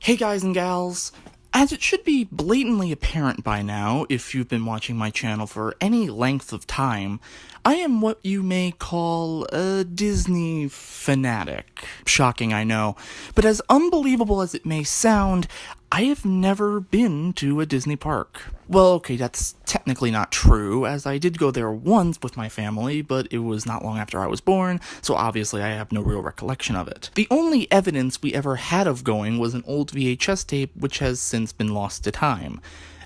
Hey guys and gals, as it should be blatantly apparent by now if you've been watching my channel for any length of time, I am what you may call a Disney fanatic. Shocking, I know, but as unbelievable as it may sound, I have never been to a Disney park. Well, okay, that's technically not true, as I did go there once with my family, but it was not long after I was born, so obviously I have no real recollection of it. The only evidence we ever had of going was an old VHS tape, which has since been lost to time.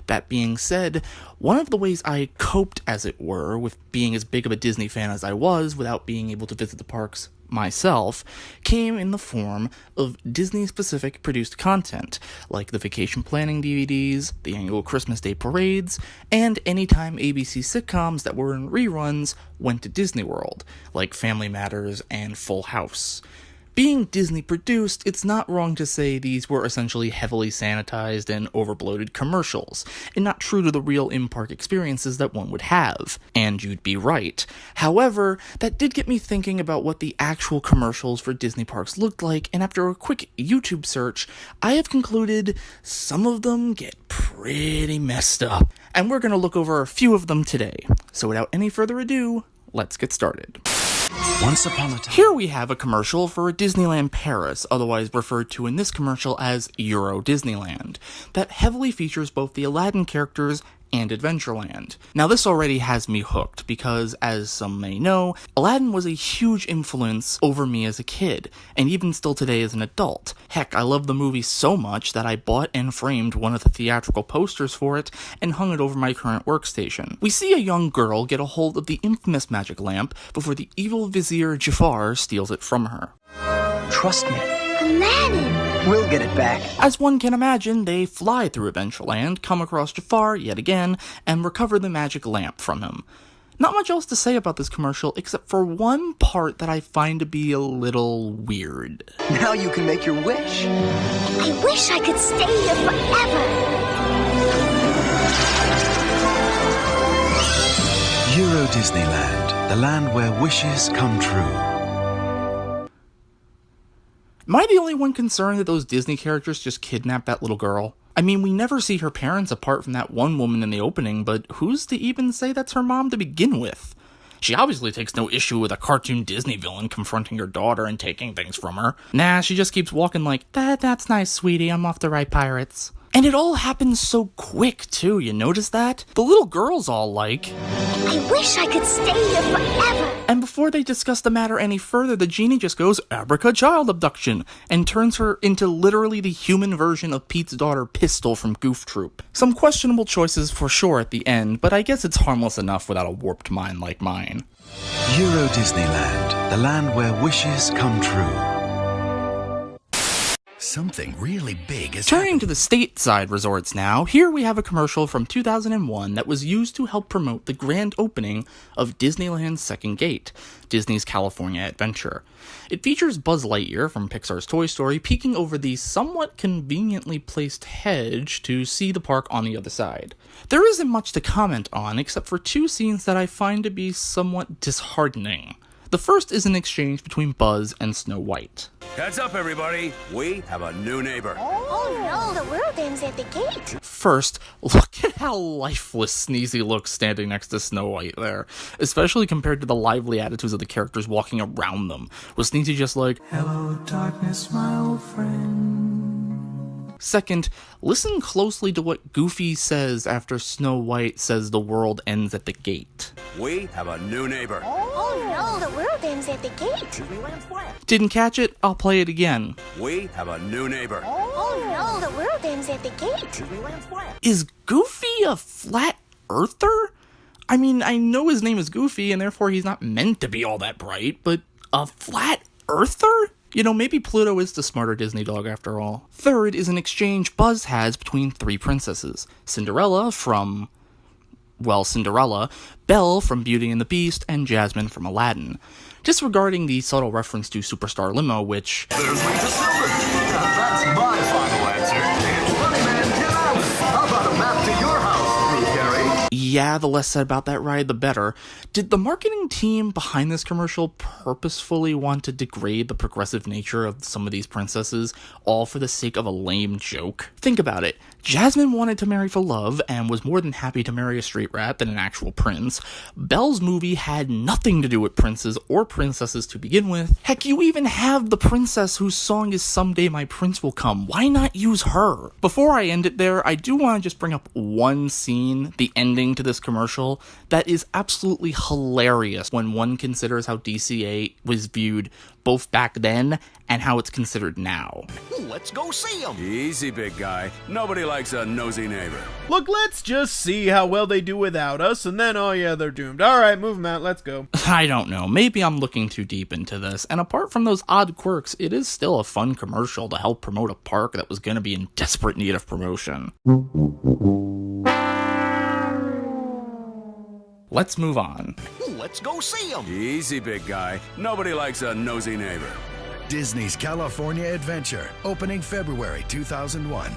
That being said, one of the ways I coped, as it were, with being as big of a Disney fan as I was without being able to visit the parks myself, came in the form of Disney-specific produced content, like the vacation planning DVDs, the annual Christmas Day parades, and anytime ABC sitcoms that were in reruns went to Disney World, like Family Matters and Full House. Being Disney-produced, it's not wrong to say these were essentially heavily sanitized and overbloated commercials, and not true to the real in-park experiences that one would have. And you'd be right. However, that did get me thinking about what the actual commercials for Disney parks looked like, and after a quick YouTube search, I have concluded some of them get pretty messed up. And we're going to look over a few of them today. So without any further ado, let's get started. Once upon a time. Here we have a commercial for Disneyland Paris, otherwise referred to in this commercial as Euro Disneyland, that heavily features both the Aladdin characters and Adventureland. Now this already has me hooked, because as some may know, Aladdin was a huge influence over me as a kid, and even still today as an adult. Heck, I love the movie so much that I bought and framed one of the theatrical posters for it and hung it over my current workstation. We see a young girl get a hold of the infamous magic lamp before the evil vizier Jafar steals it from her. Trust me. Aladdin! We'll get it back. As one can imagine, they fly through Adventureland, come across Jafar yet again, and recover the magic lamp from him. Not much else to say about this commercial, except for one part that I find to be a little weird. Now you can make your wish. I wish I could stay here forever! Euro Disneyland, the land where wishes come true. Am I the only one concerned that those Disney characters just kidnapped that little girl? I mean, we never see her parents apart from that one woman in the opening, but who's to even say that's her mom to begin with? She obviously takes no issue with a cartoon Disney villain confronting her daughter and taking things from her. Nah, she just keeps walking like, that's nice, sweetie, I'm off to write pirates. And it all happens so quick, too, you notice that? The little girl's all like, I wish I could stay here forever! And before they discuss the matter any further, the genie just goes, Abraca child abduction, and turns her into literally the human version of Pete's daughter Pistol from Goof Troop. Some questionable choices for sure at the end, but I guess it's harmless enough without a warped mind like mine. Euro Disneyland, the land where wishes come true. Something really big is Turning to the stateside resorts now, here we have a commercial from 2001 that was used to help promote the grand opening of Disneyland's second gate, Disney's California Adventure. It features Buzz Lightyear from Pixar's Toy Story peeking over the somewhat conveniently placed hedge to see the park on the other side. There isn't much to comment on except for two scenes that I find to be somewhat disheartening. The first is an exchange between Buzz and Snow White. Heads up, everybody. We have a new neighbor. Oh no, the world ends at the gate! First, look at how lifeless Sneezy looks standing next to Snow White there, especially compared to the lively attitudes of the characters walking around them, with Sneezy just like, hello darkness, my old friend. Second, listen closely to what Goofy says after Snow White says the world ends at the gate. We have a new neighbor. Oh no, the world ends at the gate! Didn't catch it? I'll play it again. We have a new neighbor. Oh no, the world ends at the gate! Is Goofy a flat earther? I mean, I know his name is Goofy, and therefore he's not meant to be all that bright, but a flat earther? You know, maybe Pluto is the smarter Disney dog after all. Third is an exchange Buzz has between three princesses. Cinderella from, well, Cinderella, Belle from Beauty and the Beast, and Jasmine from Aladdin. Disregarding the subtle reference to Superstar Limo, which... There's Lisa Silver. That's my final answer. It's funny, man. Get out. How about a map to your house, Drew Carey? Yeah, the less said about that ride, the better. Did the marketing team behind this commercial purposefully want to degrade the progressive nature of some of these princesses, all for the sake of a lame joke? Think about it. Jasmine wanted to marry for love and was more than happy to marry a street rat than an actual prince. Belle's movie had nothing to do with princes or princesses to begin with. Heck, you even have the princess whose song is Someday My Prince Will Come. Why not use her? Before I end it there, I do want to just bring up one scene, the ending to this commercial, that is absolutely hilarious when one considers how DCA was viewed both back then and how it's considered now. Let's go see him. Easy, big guy. Nobody likes a nosy neighbor. Look, let's just see how well they do without us, and then, oh yeah, they're doomed. Alright, move them out, let's go. I don't know, maybe I'm looking too deep into this, and apart from those odd quirks, it is still a fun commercial to help promote a park that was gonna be in desperate need of promotion. Let's move on. Let's go see him. Easy, big guy. Nobody likes a nosy neighbor. Disney's California Adventure, opening February 2001.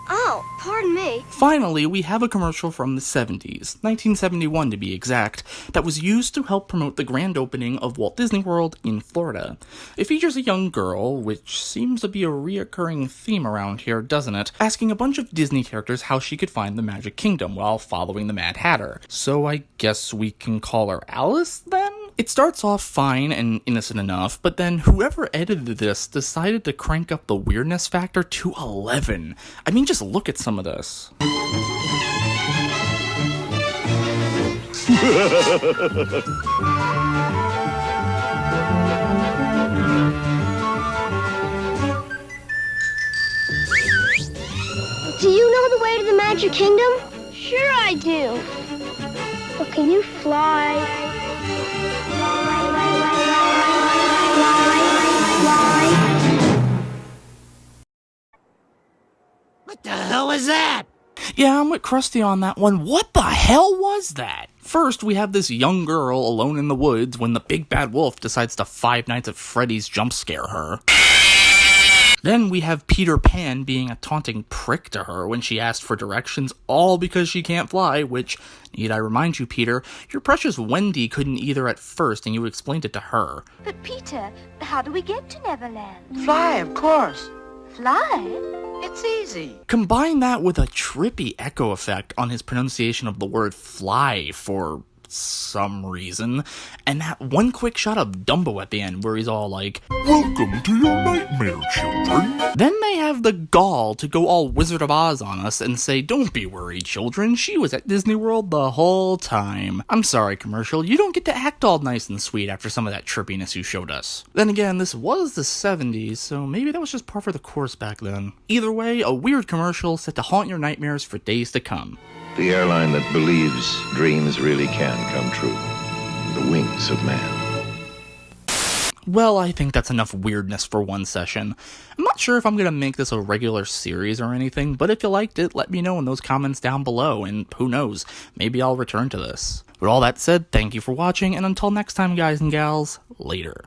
Oh, pardon me. Finally, we have a commercial from the 70s, 1971 to be exact, that was used to help promote the grand opening of Walt Disney World in Florida. It features a young girl, which seems to be a reoccurring theme around here, doesn't it, asking a bunch of Disney characters how she could find the Magic Kingdom while following the Mad Hatter. So I guess we can call her Alice, then? It starts off fine and innocent enough, but then whoever edited this decided to crank up the weirdness factor to 11. I mean, just look at some of this. Do you know the way to the Magic Kingdom? Sure I do. But can you fly? What the hell is that? Yeah, I'm with Krusty on that one. What the hell was that? First, we have this young girl alone in the woods when the big bad wolf decides to Five Nights at Freddy's jump scare her. Then we have Peter Pan being a taunting prick to her when she asked for directions, all because she can't fly, which, need I remind you, Peter, your precious Wendy couldn't either at first, and you explained it to her. But Peter, how do we get to Neverland? Fly, of course. Fly? It's easy. Combine that with a trippy echo effect on his pronunciation of the word fly for some reason, and that one quick shot of Dumbo at the end where he's all like, "Welcome to your nightmare, children." Then they have the gall to go all Wizard of Oz on us and say, "Don't be worried, children, she was at Disney World the whole time." I'm sorry, commercial, you don't get to act all nice and sweet after some of that trippiness you showed us. Then again, this was the 70s, so maybe that was just par for the course back then. Either way, a weird commercial set to haunt your nightmares for days to come. The airline that believes dreams really can come true. The wings of man. Well, I think that's enough weirdness for one session. I'm not sure if I'm going to make this a regular series or anything, but if you liked it, let me know in those comments down below, and who knows, maybe I'll return to this. With all that said, thank you for watching, and until next time, guys and gals, later.